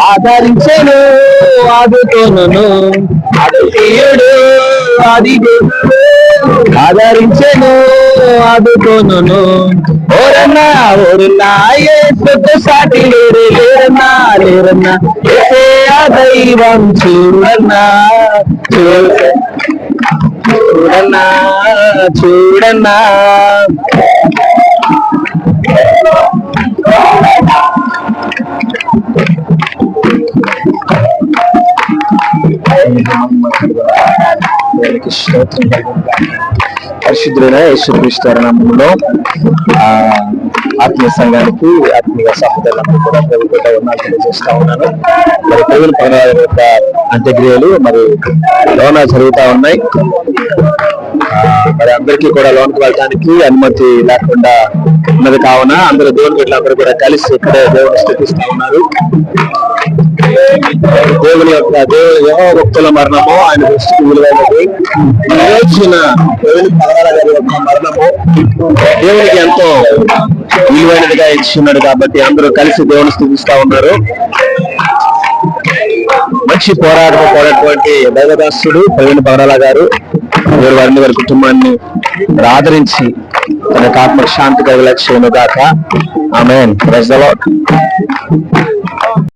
ఆదరించెను ఆదుకొనును అతిశయుడు ఆది ఆదరించెను ఆదుకొనును ఓరన్నా ఓరన్నా యేసుకు సాటి లేరన్నా లేరన్నా యేసయ్య దైవం చూడన్నా చూడన్నా చూడన్నా పరిశుద్ధులైన యేసుక్రీస్తు నామములో ఆత్మీయ సంఘానికి ఆత్మీయ సహోదరులను కూడా ప్రభుత్వంగా ఉన్నాను తెలియజేస్తా ఉన్నాను. మరి దేవుని పగడాల యొక్క అంత్యక్రియలు మరి లోన జరుగుతా ఉన్నాయి. మరి అందరికీ కూడా లోనికి వెళ్ళడానికి అనుమతి లేకుండా ఉన్నది కావున అందరూ దేవుని బిడ్డలందరూ కూడా కలిసి ఇక్కడే దేవుని స్తుతిస్తా ఉన్నారు. దేవుని యొక్క యెహోవా భక్తుల మరణము ఆయన దృష్టికి విలువైనది. దేవుని పగడాల గారి యొక్క మరణము దేవునికి ఎంతో విలువైనదిగా ఇచ్చిన్నాడు కాబట్టి అందరూ కలిసి దేవుని స్తుతిస్తా ఉన్నారు. మంచి పోరాటం పోయినటువంటి దైవదాసుడు ప్రవీణ్ పగడాల గారు వారిని వారి కుటుంబాన్ని ఆదరించి తనకు ఆత్మ శాంతి కలిగేలా చేయను గాక. ఆమేన్. Praise the lord.